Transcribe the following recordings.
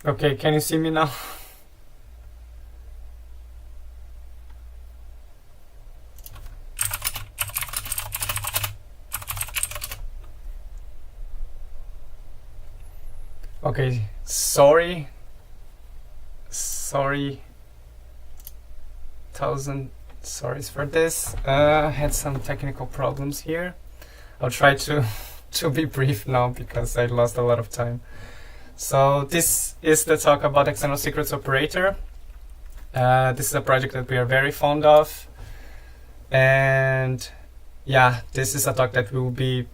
Okay, can you see me now? Okay, sorry, thousand sorries for this. I had some technical problems here. I'll try to to be brief now because I lost a lot of time. So this is the talk about external secrets operator. This is a project that we are very fond of, and yeah, this is a talk that we will be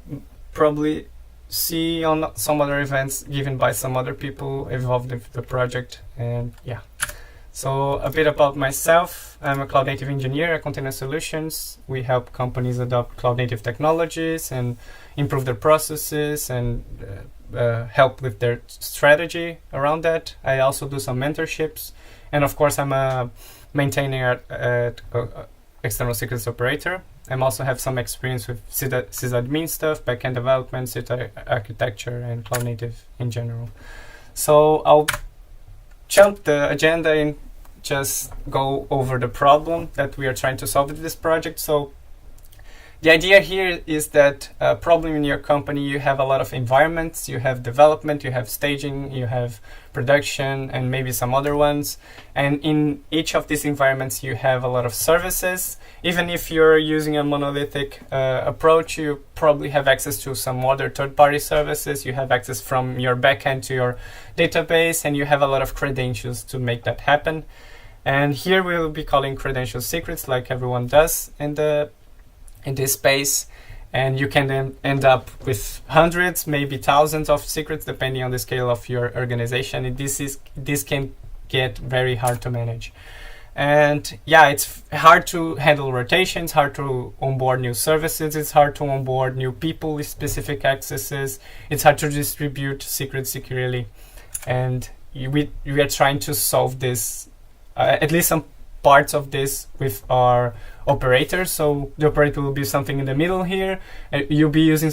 probably see on some other events given by some other people involved in the project. And yeah, so a bit about myself. I'm a cloud native engineer at Container Solutions. We help companies adopt cloud native technologies and improve their processes and help with their strategy around that. I also do some mentorships, and of course I'm a maintainer at external secrets operator. I also have some experience with sysadmin stuff, backend development, architecture, and cloud native in general. So I'll jump the agenda and just go over the problem that we are trying to solve with this project. So the idea here is that a problem in your company, you have a lot of environments, you have development, you have staging, you have production, and maybe some other ones. And in each of these environments, you have a lot of services. Even if you're using a monolithic approach, you probably have access to some other third-party services. You have access from your backend to your database, and you have a lot of credentials to make that happen. And here we'll be calling credential secrets like everyone does in this space, and you can then end up with hundreds, maybe thousands of secrets depending on the scale of your organization. And this can get very hard to manage. And yeah, it's hard to handle rotations, hard to onboard new services, it's hard to onboard new people with specific accesses, it's hard to distribute secrets securely. And we are trying to solve this, at least some parts of this, with our operator. So the operator will be something in the middle here. You'll be using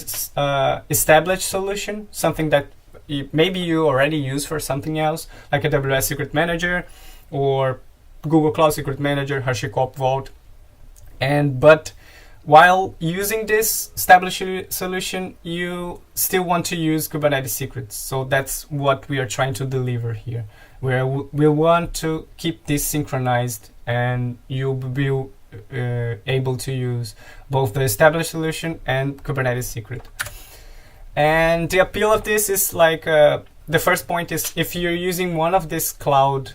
established solution, something that maybe you already use for something else, like AWS Secret Manager or Google Cloud Secret Manager, HashiCorp Vault. But while using this established solution, you still want to use Kubernetes secrets. So that's what we are trying to deliver here, where we want to keep this synchronized, and you'll be able to use both the established solution and Kubernetes secret. And the appeal of this is like, the first point is, if you're using one of these cloud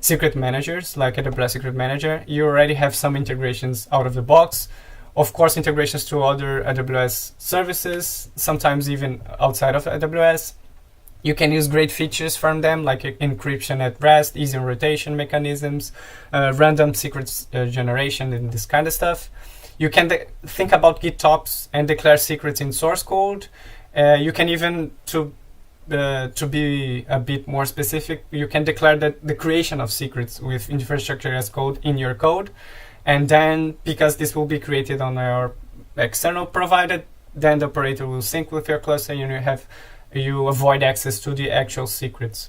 secret managers, like AWS Secret Manager, you already have some integrations out of the box. Of course, integrations to other AWS services, sometimes even outside of AWS. You can use great features from them, like encryption at rest, easy rotation mechanisms, random secrets generation, and this kind of stuff. You can think about GitOps and declare secrets in source code. You can even, to be a bit more specific, you can declare the creation of secrets with infrastructure as code in your code. And then, because this will be created on our external provider, then the operator will sync with your cluster, and you avoid access to the actual secrets.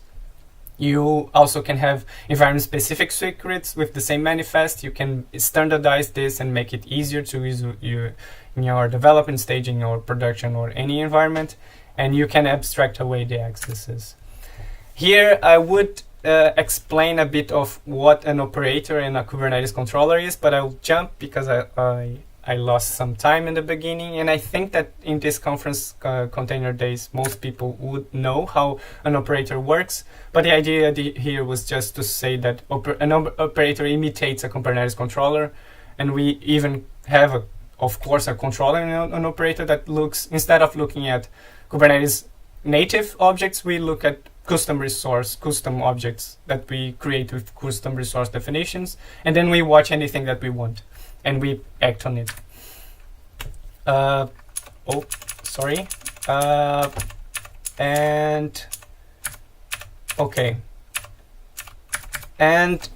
You also can have environment-specific secrets with the same manifest. You can standardize this and make it easier to use in your development, staging, or production, or any environment. And you can abstract away the accesses. Here, I would explain a bit of what an operator and a Kubernetes controller is, but I'll jump because I lost some time in the beginning, and I think that in this conference, Container Days, most people would know how an operator works, but the idea here was just to say that an operator imitates a Kubernetes controller, and we even have, of course, a controller and an operator that looks, instead of looking at Kubernetes native objects, we look at custom objects that we create with custom resource definitions, and then we watch anything that we want, and we act on it. And okay. And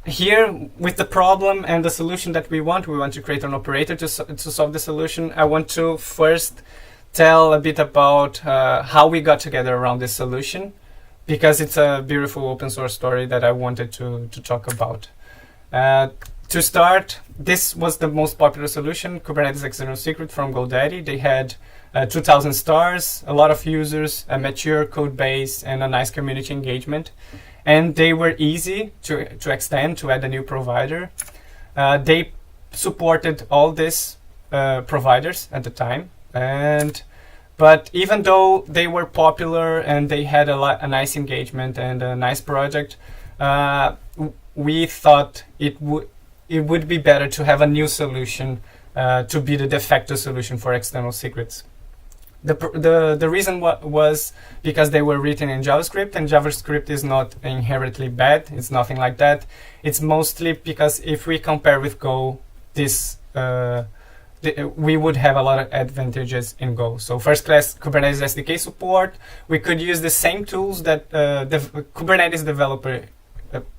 here, with the problem and the solution that we want to create an operator to solve the solution. I want to first tell a bit about how we got together around this solution, because it's a beautiful open source story that I wanted to talk about. To start, this was the most popular solution, Kubernetes External Secret from GoDaddy. They had 2,000 stars, a lot of users, a mature code base, and a nice community engagement. And they were easy to extend, to add a new provider. They supported all these providers at the time. But even though they were popular and they had a nice engagement and a nice project, we thought it would be better to have a new solution to be the de facto solution for external secrets. The reason was because they were written in JavaScript, and JavaScript is not inherently bad. It's nothing like that. It's mostly because if we compare with Go, we would have a lot of advantages in Go. So first class Kubernetes SDK support. We could use the same tools that the Kubernetes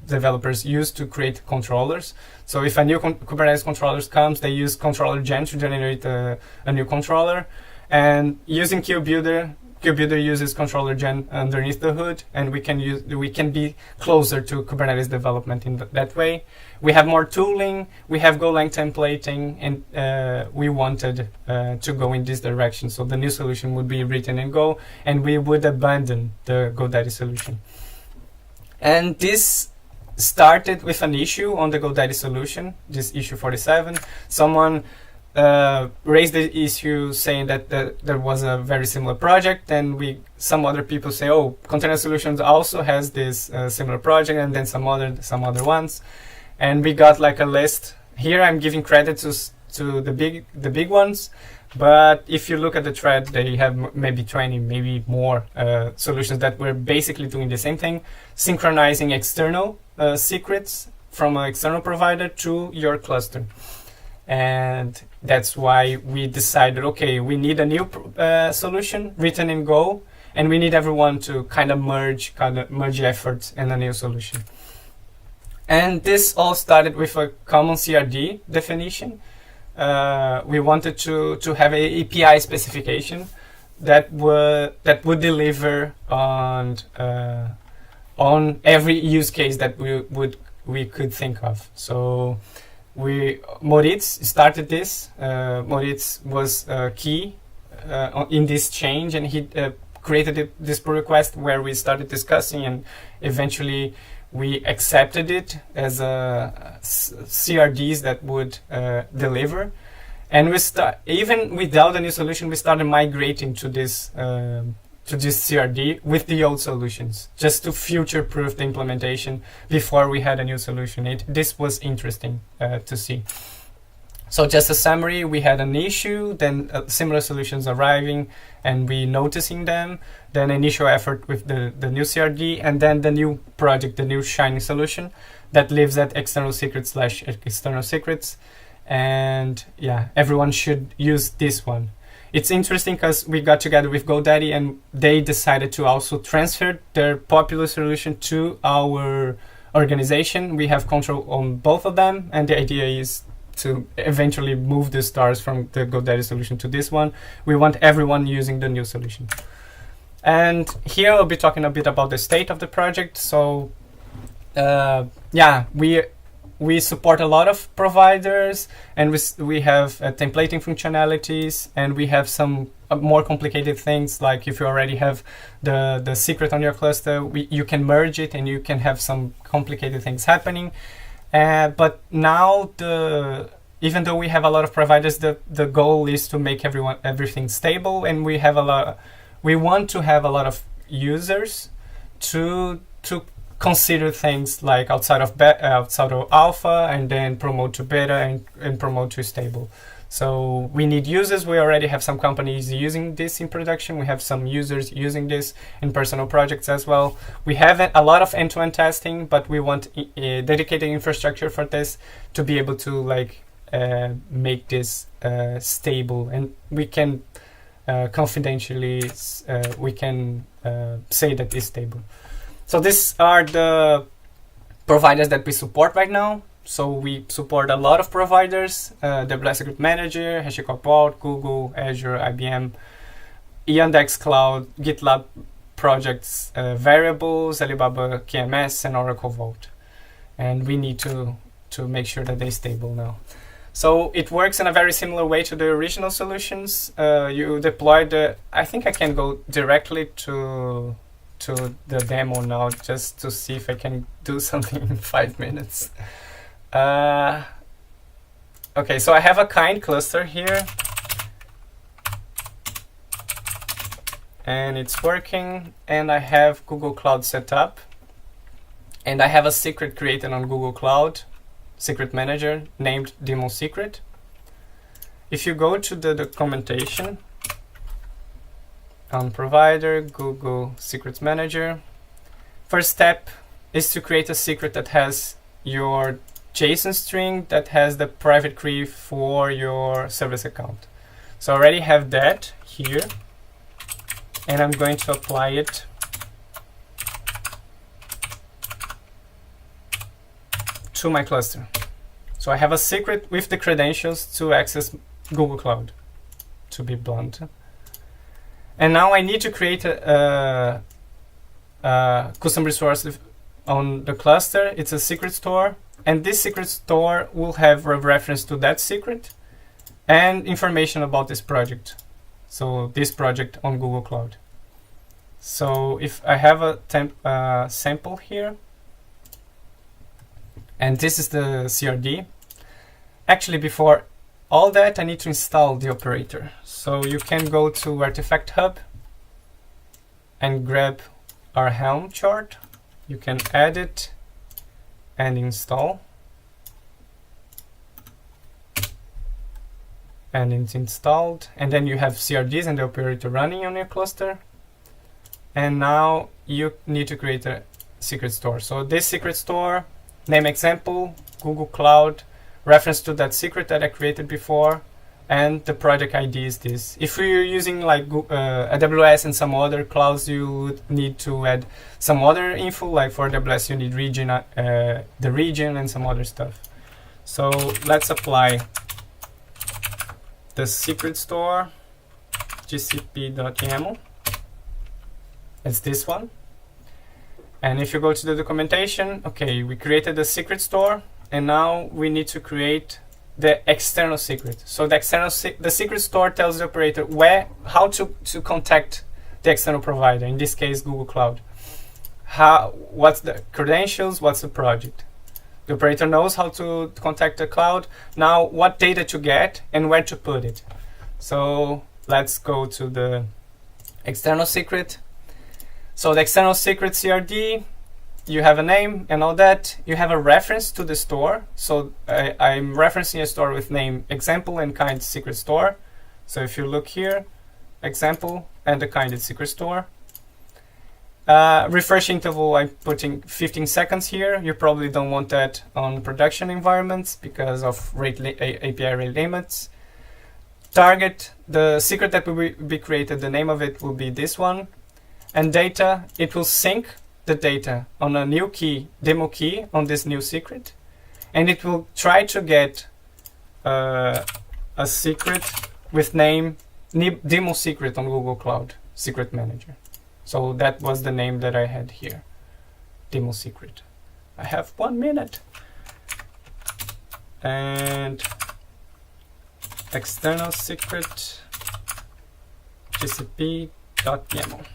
developers use to create controllers. So if a new Kubernetes controller comes, they use controller gen to generate a new controller. And using KubeBuilder uses controller gen underneath the hood, and we can be closer to Kubernetes development in that way. We have more tooling, we have Golang templating, and we wanted to go in this direction. So the new solution would be written in Go, and we would abandon the GoDaddy solution. And this started with an issue on the GoDaddy solution, this issue 47. Someone raised the issue saying that there was a very similar project, and some other people say, oh, Container Solutions also has this similar project, and then some other ones, and we got like a list. Here I'm giving credit to the big ones, but if you look at the thread, they have maybe 20, maybe more solutions that were basically doing the same thing, synchronizing external secrets from an external provider to your cluster. And that's why we decided, okay, we need a new solution written in Go, and we need everyone to kind of merge efforts in a new solution. And this all started with a common CRD definition. We wanted to have a API specification that would deliver on every use case that we could think of. So Moritz started this. Moritz was key in this change, and he created this pull request where we started discussing, and eventually we accepted it as CRDs that would deliver. And even without a new solution, we started migrating to this CRD with the old solutions, just to future-proof the implementation before we had a new solution. This was interesting to see. So just a summary, we had an issue, then similar solutions arriving, and we noticing them, then initial effort with the new CRD, and then the new project, the new shiny solution that lives at external secrets / external secrets. And yeah, everyone should use this one. It's interesting because we got together with GoDaddy, and they decided to also transfer their popular solution to our organization. We have control on both of them, and the idea is to eventually move the stars from the GoDaddy solution to this one. We want everyone using the new solution. And here I'll be talking a bit about the state of the project. So yeah, we support a lot of providers, and we have templating functionalities, and we have some more complicated things, like if you already have the secret on your cluster, you can merge it and you can have some complicated things happening. But now, even though we have a lot of providers, the goal is to make everything stable, and we want to have a lot of users to consider things like outside of alpha, and then promote to beta and promote to stable. So we need users. We already have some companies using this in production. We have some users using this in personal projects as well. We have a lot of end-to-end testing, but we want a dedicated infrastructure for this to be able to make this stable, and we can confidentially say that it's stable. So these are the providers that we support right now. So we support a lot of providers, the Blast Secret Manager, HashiCorp Vault, Google, Azure, IBM, Yandex Cloud, GitLab projects variables, Alibaba KMS, and Oracle Vault. And we need to make sure that they're stable now. So it works in a very similar way to the original solutions. You deploy the, I think I can go directly to the demo now just to see if I can do something in 5 minutes. Okay, so I have a kind cluster here. And it's working, and I have Google Cloud set up. And I have a secret created on Google Cloud, secret manager named demo secret. If you go to the documentation on provider, Google Secrets Manager, first step is to create a secret that has your JSON string that has the private key for your service account. So I already have that here, and I'm going to apply it to my cluster. So I have a secret with the credentials to access Google Cloud, to be blunt. And now I need to create a custom resource on the cluster. It's a secret store, and this secret store will have a reference to that secret and information about this project. So this project on Google Cloud. So if I have a sample here, and this is the CRD. Actually, before all that, I need to install the operator. So you can go to Artifact Hub and grab our Helm chart. You can add it and install. And it's installed. And then you have CRDs and the operator running on your cluster. And now you need to create a secret store. So this secret store, name example, Google Cloud, reference to that secret that I created before, and the project ID is this. If you're using like AWS and some other clouds, you would need to add some other info, like for AWS you need region, the region and some other stuff. So let's apply the secret store, gcp.yaml. It's this one. And if you go to the documentation, okay, we created the secret store, and now we need to create the external secret. So the secret store tells the operator how to contact the external provider, in this case Google Cloud. What's the credentials, what's the project. The operator knows how to contact the cloud. Now what data to get and where to put it. So let's go to the external secret. So the external secret CRD, you have a name and all that. You have a reference to the store. So I'm referencing a store with name example and kind secret store. So if you look here, example and the kind secret store. Refresh interval, I'm putting 15 seconds here. You probably don't want that on production environments because of API rate limits. Target, the secret that will be created, the name of it will be this one. And data, it will sync the data on a new key, demo key, on this new secret. And it will try to get a secret with name demo secret on Google Cloud, Secret Manager. So that was the name that I had here, demo secret. I have 1 minute. And external secret, gcp.yaml.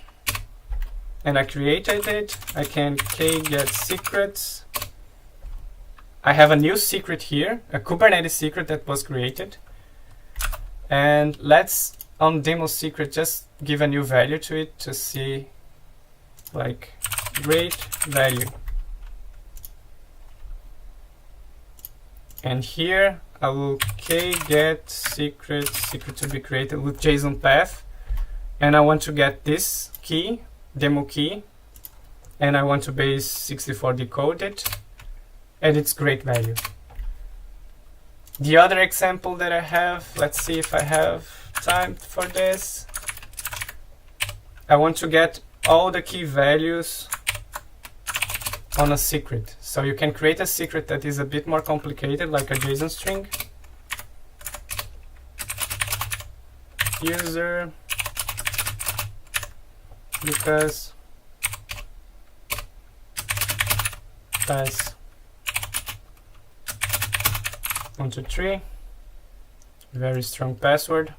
And I created it. I can get secrets. I have a new secret here, a Kubernetes secret that was created. And let's, on demo secret, just give a new value to it to see, like, great value. And here I will get secret to be created with JSON path. And I want to get this key, demo key, and I want to base 64 decode it, and it's great value. The other example that I have, let's see if I have time for this. I want to get all the key values on a secret. So you can create a secret that is a bit more complicated, like a JSON string. User Lucas pass 1, 2, 3. Very strong password.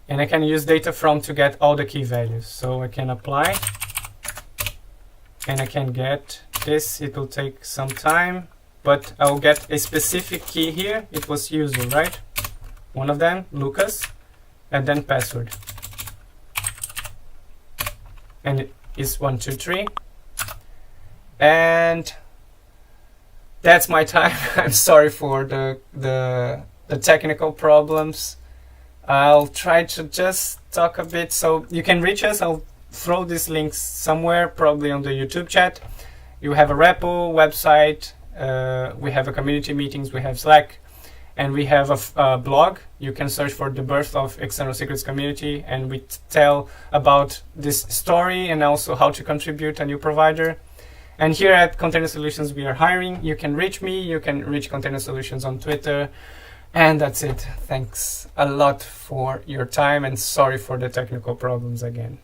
And I can use data from to get all the key values. So I can apply and I can get this. It will take some time, but I'll get a specific key here. It was user, right? One of them, Lucas, and then password. And it is 1, 2, 3. And that's my time. I'm sorry for the technical problems. I'll try to just talk a bit so you can reach us. I'll throw these links somewhere, probably on the YouTube chat. You have a repo, website, we have a community meetings, we have Slack, and we have a blog. You can search for the Birth of External Secrets Community, and we tell about this story and also how to contribute a new provider. And here at Container Solutions, we are hiring. You can reach me, you can reach Container Solutions on Twitter. And that's it. Thanks a lot for your time and sorry for the technical problems again.